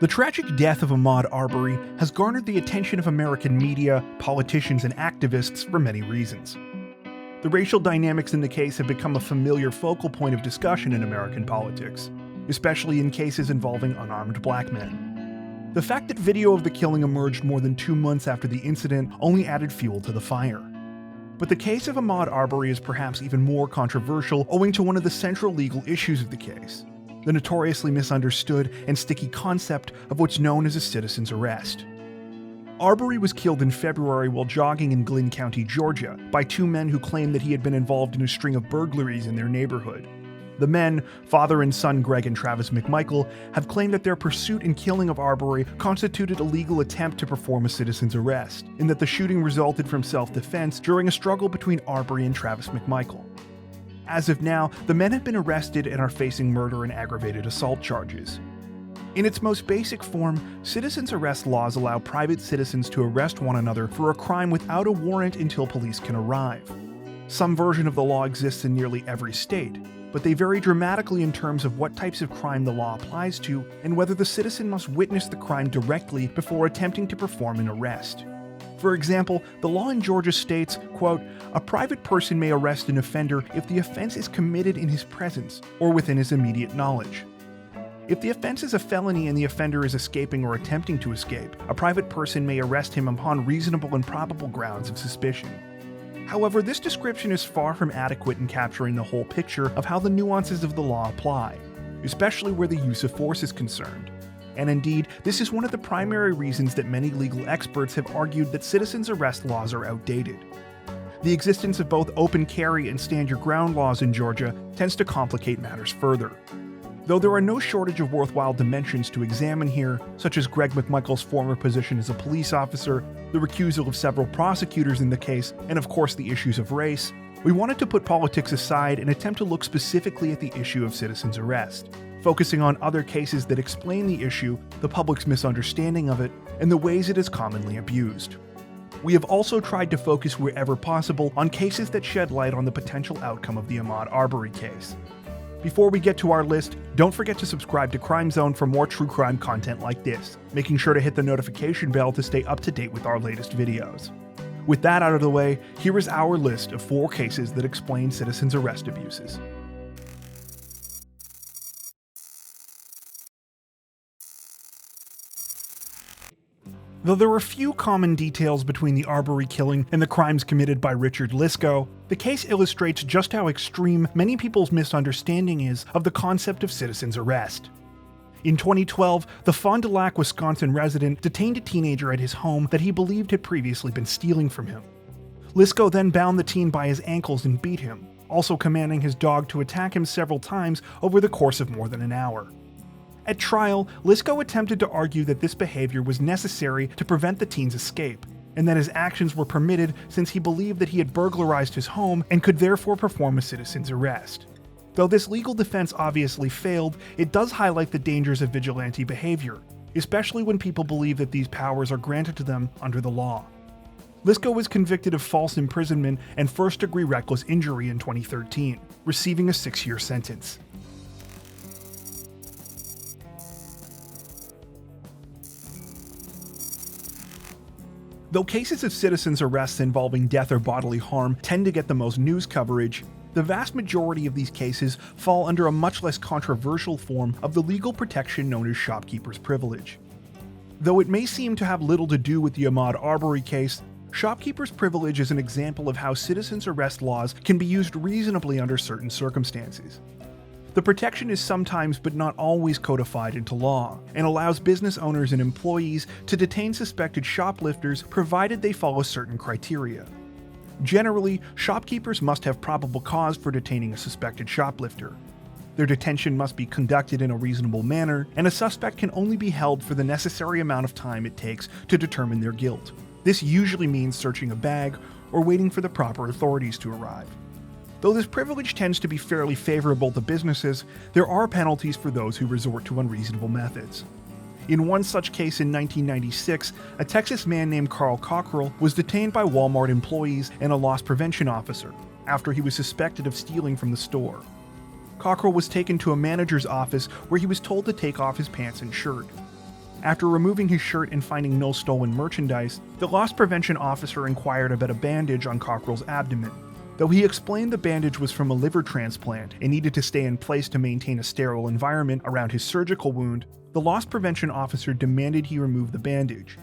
The tragic death of Ahmaud Arbery has garnered the attention of American media, politicians, and activists for many reasons. The racial dynamics in the case have become a familiar focal point of discussion in American politics, especially in cases involving unarmed black men. The fact that video of the killing emerged more than 2 months after the incident only added fuel to the fire. But the case of Ahmaud Arbery is perhaps even more controversial owing to one of the central legal issues of the case: the notoriously misunderstood and sticky concept of what's known as a citizen's arrest. Arbery was killed in February while jogging in Glynn County, Georgia, by 2 men who claimed that he had been involved in a string of burglaries in their neighborhood. The men, father and son Greg and Travis McMichael, have claimed that their pursuit and killing of Arbery constituted a legal attempt to perform a citizen's arrest, and that the shooting resulted from self-defense during a struggle between Arbery and Travis McMichael. As of now, the men have been arrested and are facing murder and aggravated assault charges. In its most basic form, citizen's arrest laws allow private citizens to arrest one another for a crime without a warrant until police can arrive. Some version of the law exists in nearly every state, but they vary dramatically in terms of what types of crime the law applies to and whether the citizen must witness the crime directly before attempting to perform an arrest. For example, the law in Georgia states, quote, "A private person may arrest an offender if the offense is committed in his presence or within his immediate knowledge." If the offense is a felony and the offender is escaping or attempting to escape, a private person may arrest him upon reasonable and probable grounds of suspicion. However, this description is far from adequate in capturing the whole picture of how the nuances of the law apply, especially where the use of force is concerned. And indeed, this is one of the primary reasons that many legal experts have argued that citizens' arrest laws are outdated. The existence of both open carry and stand your ground laws in Georgia tends to complicate matters further. Though there are no shortage of worthwhile dimensions to examine here, such as Greg McMichael's former position as a police officer, the recusal of several prosecutors in the case, and of course the issues of race, we wanted to put politics aside and attempt to look specifically at the issue of citizen's arrest, focusing on other cases that explain the issue, the public's misunderstanding of it, and the ways it is commonly abused. We have also tried to focus wherever possible on cases that shed light on the potential outcome of the Ahmaud Arbery case. Before we get to our list, don't forget to subscribe to Crime Zone for more true crime content like this, making sure to hit the notification bell to stay up to date with our latest videos. With that out of the way, here is our list of 4 cases that explain citizens' arrest abuses. Though there are few common details between the Arbery killing and the crimes committed by Richard LISKO, the case illustrates just how extreme many people's misunderstanding is of the concept of citizen's arrest. In 2012, the Fond du Lac, Wisconsin resident detained a teenager at his home that he believed had previously been stealing from him. LISKO then bound the teen by his ankles and beat him, also commanding his dog to attack him several times over the course of more than an hour. At trial, LISKO attempted to argue that this behavior was necessary to prevent the teen's escape, and that his actions were permitted since he believed that he had burglarized his home and could therefore perform a citizen's arrest. Though this legal defense obviously failed, it does highlight the dangers of vigilante behavior, especially when people believe that these powers are granted to them under the law. LISKO was convicted of false imprisonment and first-degree reckless injury in 2013, receiving a 6-year sentence. Though cases of citizens' arrests involving death or bodily harm tend to get the most news coverage, the vast majority of these cases fall under a much less controversial form of the legal protection known as shopkeeper's privilege. Though it may seem to have little to do with the Ahmaud Arbery case, shopkeeper's privilege is an example of how citizens' arrest laws can be used reasonably under certain circumstances. The protection is sometimes but not always codified into law, and allows business owners and employees to detain suspected shoplifters provided they follow certain criteria. Generally, shopkeepers must have probable cause for detaining a suspected shoplifter. Their detention must be conducted in a reasonable manner, and a suspect can only be held for the necessary amount of time it takes to determine their guilt. This usually means searching a bag or waiting for the proper authorities to arrive. Though this privilege tends to be fairly favorable to businesses, there are penalties for those who resort to unreasonable methods. In one such case in 1996, a Texas man named Carl Cockrell was detained by Walmart employees and a loss prevention officer after he was suspected of stealing from the store. Cockrell was taken to a manager's office where he was told to take off his pants and shirt. After removing his shirt and finding no stolen merchandise, the loss prevention officer inquired about a bandage on Cockrell's abdomen. Though he explained the bandage was from a liver transplant and needed to stay in place to maintain a sterile environment around his surgical wound, the loss prevention officer demanded he remove the bandage.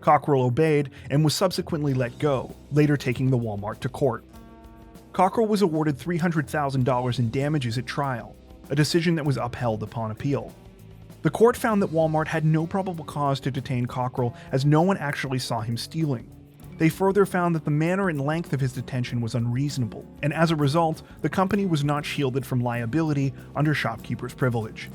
Cockrell obeyed and was subsequently let go, later taking the Walmart to court. Cockrell was awarded $300,000 in damages at trial, a decision that was upheld upon appeal. The court found that Walmart had no probable cause to detain Cockrell as no one actually saw him stealing. They further found that the manner and length of his detention was unreasonable, and as a result, the company was not shielded from liability under shopkeeper's privilege.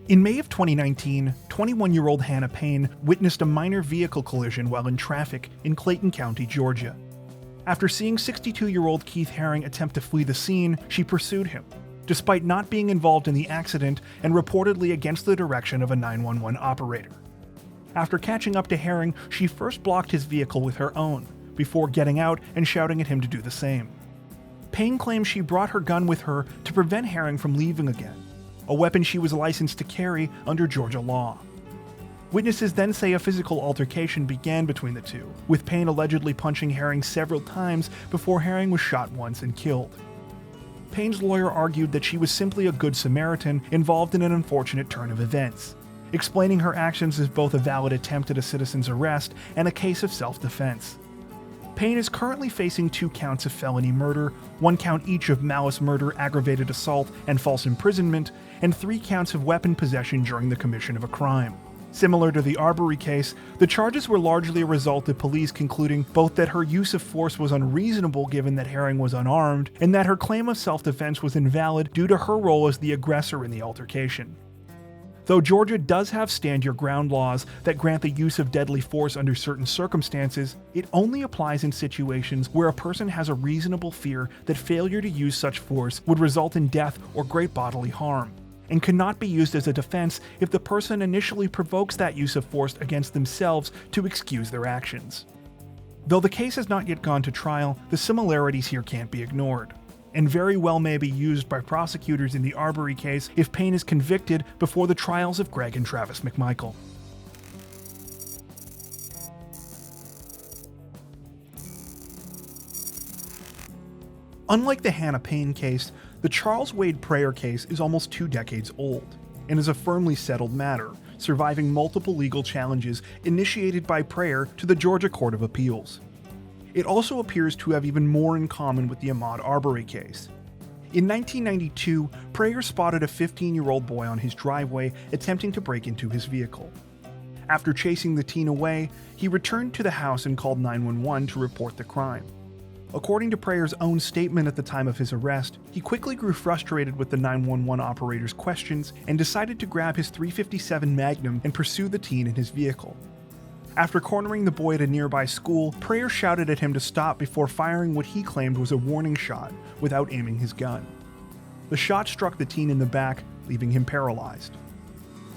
In May of 2019, 21-year-old Hannah Payne witnessed a minor vehicle collision while in traffic in Clayton County, Georgia. After seeing 62-year-old Keith Herring attempt to flee the scene, she pursued him, despite not being involved in the accident and reportedly against the direction of a 911 operator. After catching up to Herring, she first blocked his vehicle with her own, before getting out and shouting at him to do the same. Payne claims she brought her gun with her to prevent Herring from leaving again, a weapon she was licensed to carry under Georgia law. Witnesses then say a physical altercation began between the two, with Payne allegedly punching Herring several times before Herring was shot once and killed. Payne's lawyer argued that she was simply a good Samaritan involved in an unfortunate turn of events, explaining her actions as both a valid attempt at a citizen's arrest and a case of self-defense. Payne is currently facing 2 counts of felony murder, 1 count each of malice murder, aggravated assault, and false imprisonment, and 3 counts of weapon possession during the commission of a crime. Similar to the Arbery case, the charges were largely a result of police concluding both that her use of force was unreasonable given that Herring was unarmed, and that her claim of self-defense was invalid due to her role as the aggressor in the altercation. Though Georgia does have stand-your-ground laws that grant the use of deadly force under certain circumstances, it only applies in situations where a person has a reasonable fear that failure to use such force would result in death or great bodily harm, and cannot be used as a defense if the person initially provokes that use of force against themselves to excuse their actions. Though the case has not yet gone to trial, the similarities here can't be ignored, and very well may be used by prosecutors in the Arbery case if Payne is convicted before the trials of Greg and Travis McMichael. Unlike the Hannah Payne case, the Charles Wade PRAYOR case is almost 2 decades old, and is a firmly settled matter, surviving multiple legal challenges initiated by PRAYOR to the Georgia Court of Appeals. It also appears to have even more in common with the Ahmaud Arbery case. In 1992, PRAYOR spotted a 15-year-old boy on his driveway attempting to break into his vehicle. After chasing the teen away, he returned to the house and called 911 to report the crime. According to PRAYOR's own statement at the time of his arrest, he quickly grew frustrated with the 911 operator's questions and decided to grab his .357 Magnum and pursue the teen in his vehicle. After cornering the boy at a nearby school, PRAYOR shouted at him to stop before firing what he claimed was a warning shot without aiming his gun. The shot struck the teen in the back, leaving him paralyzed.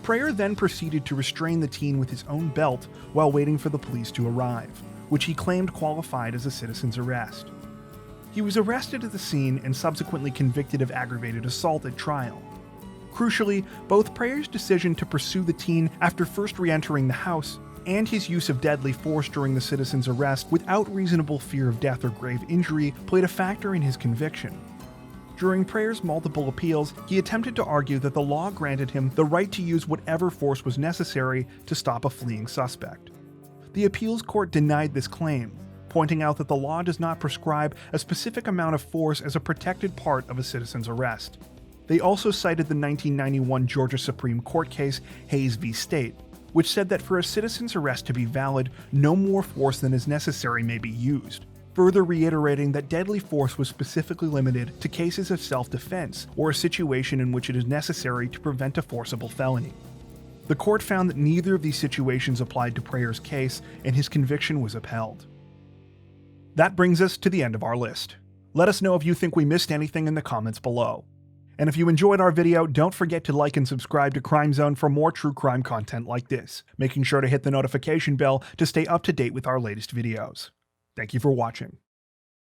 PRAYOR then proceeded to restrain the teen with his own belt while waiting for the police to arrive, which he claimed qualified as a citizen's arrest. He was arrested at the scene and subsequently convicted of aggravated assault at trial. Crucially, both PRAYOR's decision to pursue the teen after first re-entering the house and his use of deadly force during the citizen's arrest without reasonable fear of death or grave injury played a factor in his conviction. During PRAYOR's multiple appeals, he attempted to argue that the law granted him the right to use whatever force was necessary to stop a fleeing suspect. The appeals court denied this claim, pointing out that the law does not prescribe a specific amount of force as a protected part of a citizen's arrest. They also cited the 1991 Georgia Supreme Court case Hayes v. State, which said that for a citizen's arrest to be valid, no more force than is necessary may be used, further reiterating that deadly force was specifically limited to cases of self-defense or a situation in which it is necessary to prevent a forcible felony. The court found that neither of these situations applied to PRAYOR's case, and his conviction was upheld. That brings us to the end of our list. Let us know if you think we missed anything in the comments below. And if you enjoyed our video, don't forget to like and subscribe to Crime Zone for more true crime content like this, making sure to hit the notification bell to stay up to date with our latest videos. Thank you for watching.